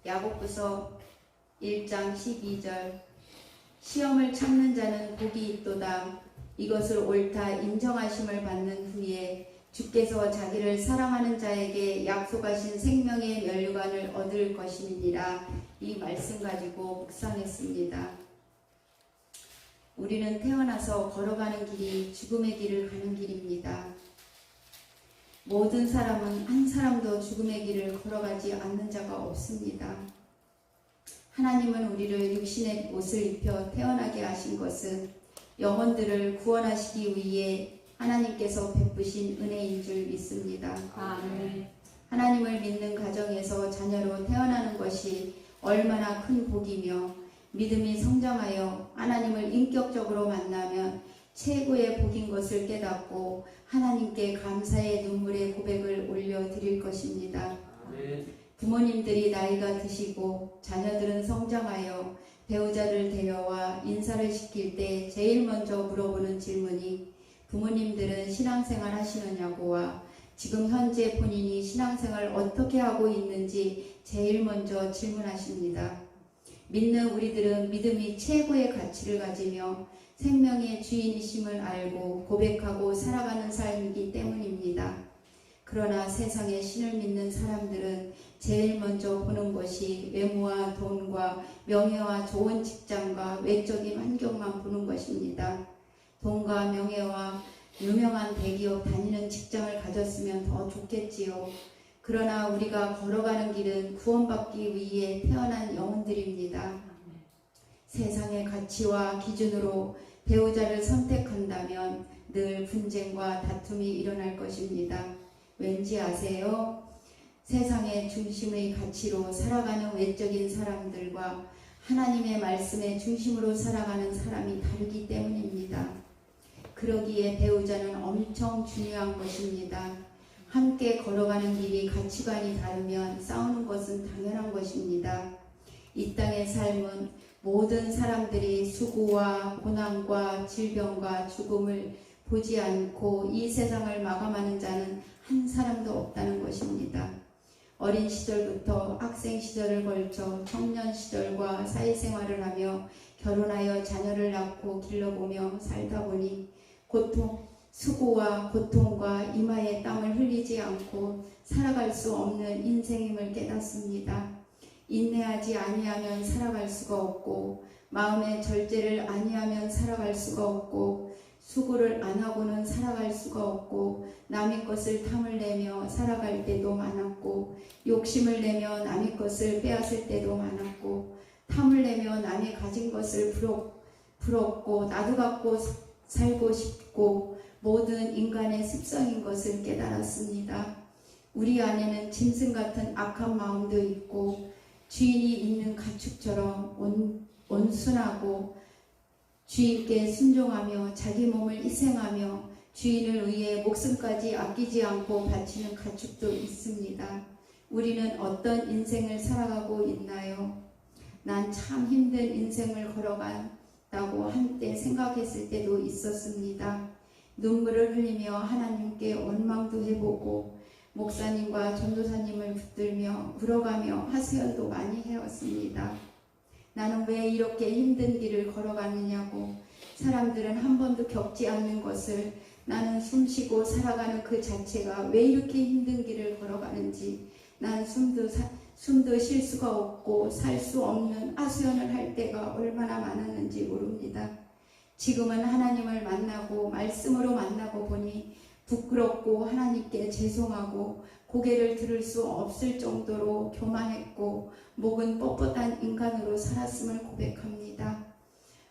야고보서 1장 12절 시험을 참는 자는 복이 있도다. 이것을 옳다 인정하심을 받는 후에 주께서 자기를 사랑하는 자에게 약속하신 생명의 면류관을 얻을 것이니라. 이 말씀 가지고 묵상했습니다. 우리는 태어나서 걸어가는 길이 죽음의 길을 가는 길입니다. 모든 사람은 한 사람도 죽음의 길을 걸어가지 않는 자가 없습니다. 하나님은 우리를 육신의 옷을 입혀 태어나게 하신 것은 영혼들을 구원하시기 위해 하나님께서 베푸신 은혜인 줄 믿습니다. 아멘. 하나님을 믿는 가정에서 자녀로 태어나는 것이 얼마나 큰 복이며 믿음이 성장하여 하나님을 인격적으로 만나면 최고의 복인 것을 깨닫고 하나님께 감사의 눈물의 고백을 올려드릴 것입니다. 아멘. 부모님들이 나이가 드시고 자녀들은 성장하여 배우자를 데려와 인사를 시킬 때 제일 먼저 물어보는 질문이 부모님들은 신앙생활 하시느냐고와 지금 현재 본인이 신앙생활 어떻게 하고 있는지 제일 먼저 질문하십니다. 믿는 우리들은 믿음이 최고의 가치를 가지며 생명의 주인이심을 알고 고백하고 살아가는 삶이기 때문입니다. 그러나 세상의 신을 믿는 사람들은 제일 먼저 보는 것이 외모와 돈과 명예와 좋은 직장과 외적인 환경만 보는 것입니다. 돈과 명예와 유명한 대기업 다니는 직장을 가졌으면 더 좋겠지요. 그러나 우리가 걸어가는 길은 구원받기 위해 태어난 영혼들입니다. 세상의 가치와 기준으로 배우자를 선택한다면 늘 분쟁과 다툼이 일어날 것입니다. 왠지 아세요? 세상의 중심의 가치로 살아가는 외적인 사람들과 하나님의 말씀의 중심으로 살아가는 사람이 다르기 때문입니다. 그러기에 배우자는 엄청 중요한 것입니다. 함께 걸어가는 길이 가치관이 다르면 싸우는 것은 당연한 것입니다. 이 땅의 삶은 모든 사람들이 수고와 고난과 질병과 죽음을 보지 않고 이 세상을 마감하는 자는 한 사람도 없다는 것입니다. 어린 시절부터 학생 시절을 걸쳐 청년 시절과 사회생활을 하며 결혼하여 자녀를 낳고 길러보며 살다 보니 수고와 고통과 이마에 땀을 흘리지 않고 살아갈 수 없는 인생임을 깨닫습니다. 인내하지 아니하면 살아갈 수가 없고 마음의 절제를 아니하면 살아갈 수가 없고 수고를 안 하고는 살아갈 수가 없고 남의 것을 탐을 내며 살아갈 때도 많았고 욕심을 내며 남의 것을 빼앗을 때도 많았고 탐을 내며 남의 가진 것을 부럽고 나도 갖고 살고 싶고 모든 인간의 습성인 것을 깨달았습니다. 우리 안에는 짐승 같은 악한 마음도 있고 주인이 있는 가축처럼 온순하고 주인께 순종하며 자기 몸을 희생하며 주인을 위해 목숨까지 아끼지 않고 바치는 가축도 있습니다. 우리는 어떤 인생을 살아가고 있나요? 난 참 힘든 인생을 걸어간다고 한때 생각했을 때도 있었습니다. 눈물을 흘리며 하나님께 원망도 해보고 목사님과 전도사님을 붙들며 울어가며 하소연도 많이 해왔습니다. 나는 왜 이렇게 힘든 길을 걸어가느냐고 사람들은 한 번도 겪지 않는 것을 나는 숨쉬고 살아가는 그 자체가 왜 이렇게 힘든 길을 걸어가는지 난 숨도 쉴 수가 없고 살 수 없는 하소연을 할 때가 얼마나 많았는지 모릅니다. 지금은 하나님을 만나고 말씀으로 만나고 보니 부끄럽고 하나님께 죄송하고 고개를 들을 수 없을 정도로 교만했고 목은 뻣뻣한 인간으로 살았음을 고백합니다.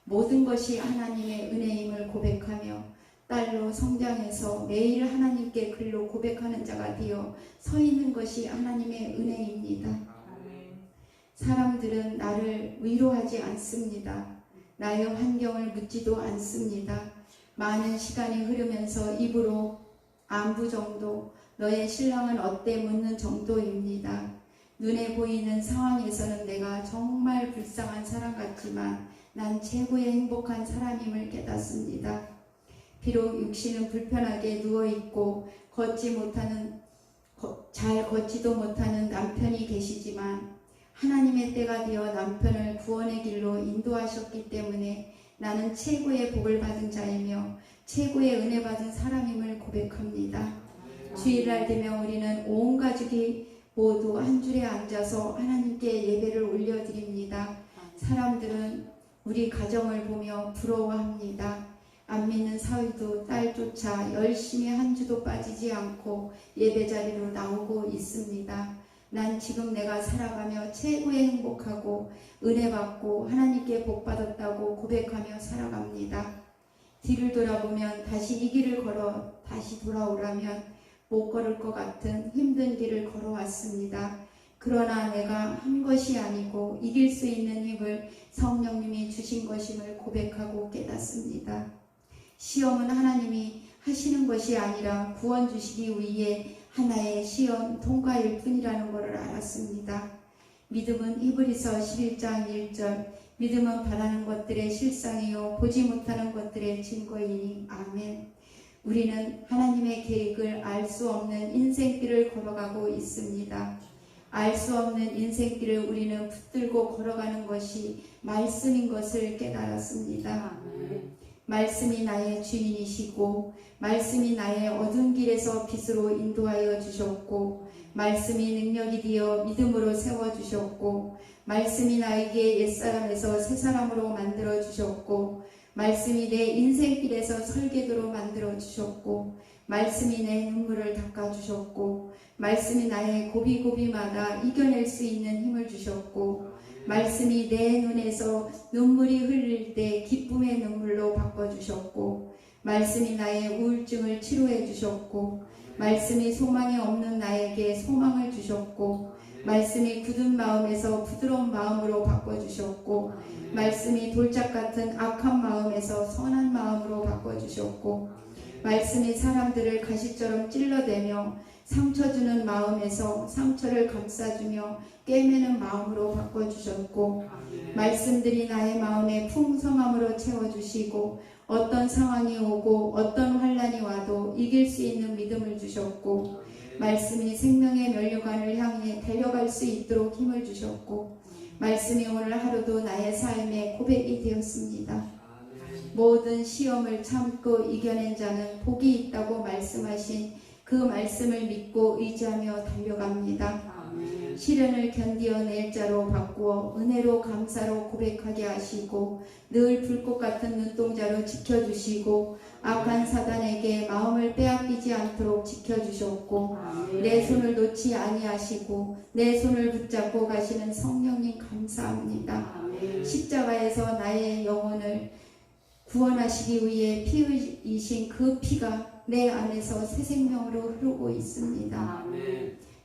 모든 것이 하나님의 은혜임을 고백하며 딸로 성장해서 매일 하나님께 글로 고백하는 자가 되어 서 있는 것이 하나님의 은혜입니다. 사람들은 나를 위로하지 않습니다. 나의 환경을 묻지도 않습니다. 많은 시간이 흐르면서 입으로 안부 정도, 너의 신랑은 어때 묻는 정도입니다. 눈에 보이는 상황에서는 내가 정말 불쌍한 사람 같지만 난 최고의 행복한 사람임을 깨닫습니다. 비록 육신은 불편하게 누워있고 잘 걷지도 못하는 남편이 계시지만 하나님의 때가 되어 남편을 구원의 길로 인도하셨기 때문에 나는 최고의 복을 받은 자이며 최고의 은혜 받은 사람임을 고백합니다. 주일날 되면 우리는 온 가족이 모두 한 줄에 앉아서 하나님께 예배를 올려드립니다. 사람들은 우리 가정을 보며 부러워합니다. 안 믿는 사위도 딸조차 열심히 한 주도 빠지지 않고 예배 자리로 나오고 있습니다. 난 지금 내가 살아가며 최고의 행복하고 은혜 받고 하나님께 복 받았다고 고백하며 살아갑니다. 뒤를 돌아보면 다시 이 길을 걸어 다시 돌아오라면 못 걸을 것 같은 힘든 길을 걸어왔습니다. 그러나 내가 한 것이 아니고 이길 수 있는 힘을 성령님이 주신 것임을 고백하고 깨닫습니다. 시험은 하나님이 하시는 것이 아니라 구원 주시기 위해 하나의 시험 통과일 뿐이라는 것을 알았습니다. 믿음은 히브리서 11장 1절 믿음은 바라는 것들의 실상이요 보지 못하는 것들의 증거이니 아멘. 우리는 하나님의 계획을 알 수 없는 인생길을 걸어가고 있습니다. 알 수 없는 인생길을 우리는 붙들고 걸어가는 것이 말씀인 것을 깨달았습니다. 말씀이 나의 주인이시고 말씀이 나의 어두운 길에서 빛으로 인도하여 주셨고 말씀이 능력이 되어 믿음으로 세워주셨고 말씀이 나에게 옛사람에서 새사람으로 만들어 주셨고 말씀이 내 인생길에서 설계도로 만들어 주셨고 말씀이 내 눈물을 닦아 주셨고 말씀이 나의 고비고비마다 이겨낼 수 있는 힘을 주셨고 말씀이 내 눈에서 눈물이 흘릴 때 기쁨의 눈물로 바꿔주셨고 말씀이 나의 우울증을 치료해 주셨고 말씀이 소망이 없는 나에게 소망을 주셨고 말씀이 굳은 마음에서 부드러운 마음으로 바꿔주셨고 말씀이 돌짝 같은 악한 마음에서 선한 마음으로 바꿔주셨고 말씀이 사람들을 가시처럼 찔러대며 상처 주는 마음에서 상처를 감싸주며 꿰매는 마음으로 바꿔주셨고 말씀들이 나의 마음에 풍성함으로 채워주시고 어떤 상황이 오고 어떤 환난이 와도 이길 수 있는 믿음을 주셨고 말씀이 생명의 면류관을 향해 달려갈 수 있도록 힘을 주셨고 말씀이 오늘 하루도 나의 삶의 고백이 되었습니다. 모든 시험을 참고 이겨낸 자는 복이 있다고 말씀하신 그 말씀을 믿고 의지하며 달려갑니다. 시련을 견디어낼 자로 바꾸어 은혜로 감사로 고백하게 하시고 늘 불꽃 같은 눈동자로 지켜주시고 악한 사단에게 마음을 빼앗기지 않도록 지켜주셨고 내 손을 놓지 아니하시고 내 손을 붙잡고 가시는 성령님 감사합니다. 십자가에서 나의 영혼을 구원하시기 위해 피 흘리신 그 피가 내 안에서 새 생명으로 흐르고 있습니다.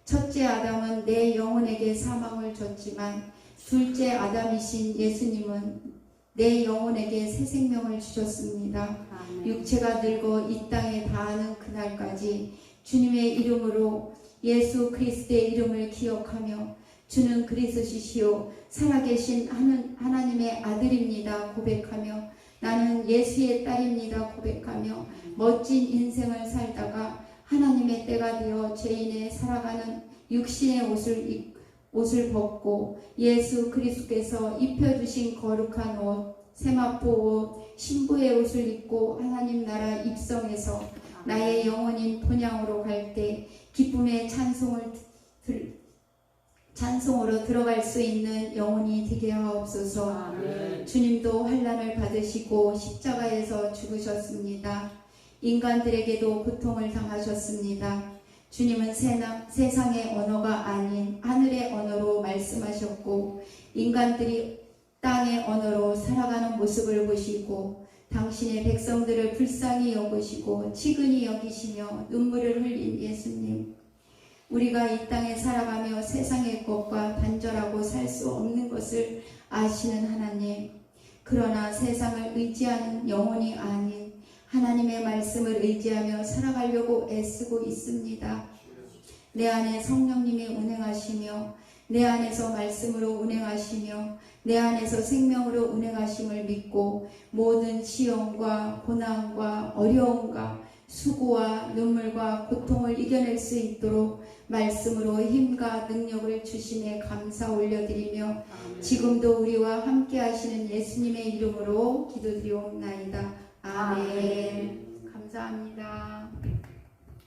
첫째 아담은 내 영혼에게 사망을 줬지만 둘째 아담이신 예수님은 내 영혼에게 새 생명을 주셨습니다. 육체가 늙어 이 땅에 닿는 그날까지 주님의 이름으로 예수 그리스도의 이름을 기억하며 주는 그리스도시요 살아계신 하나님의 아들입니다 고백하며 나는 예수의 딸입니다 고백하며 멋진 인생을 살다가 하나님의 때가 되어 죄인의 살아가는 육신의 옷을 벗고 예수 그리스도께서 입혀주신 거룩한 옷, 세마포 옷, 신부의 옷을 입고 하나님 나라 입성해서 나의 영혼인 본향으로 갈 때 기쁨의 찬송으로 들어갈 수 있는 영혼이 되게 하옵소서. 아멘. 주님도 환난을 받으시고 십자가에서 죽으셨습니다. 인간들에게도 고통을 당하셨습니다. 주님은 세상의 언어가 아닌 하늘의 언어로 말씀하셨고 인간들이 땅의 언어로 살아가는 모습을 보시고 당신의 백성들을 불쌍히 여기시고 치근히 여기시며 눈물을 흘린 예수님, 우리가 이 땅에 살아가며 세상의 것과 단절하고 살 수 없는 것을 아시는 하나님, 그러나 세상을 의지하는 영혼이 아닌 하나님의 말씀을 의지하며 살아가려고 애쓰고 있습니다. 내 안에 성령님이 운행하시며 내 안에서 말씀으로 운행하시며 내 안에서 생명으로 운행하심을 믿고 모든 시험과 고난과 어려움과 수고와 눈물과 고통을 이겨낼 수 있도록 말씀으로 힘과 능력을 주심에 감사 올려드리며 아멘. 지금도 우리와 함께 하시는 예수님의 이름으로 기도드리옵나이다. 아멘. 감사합니다.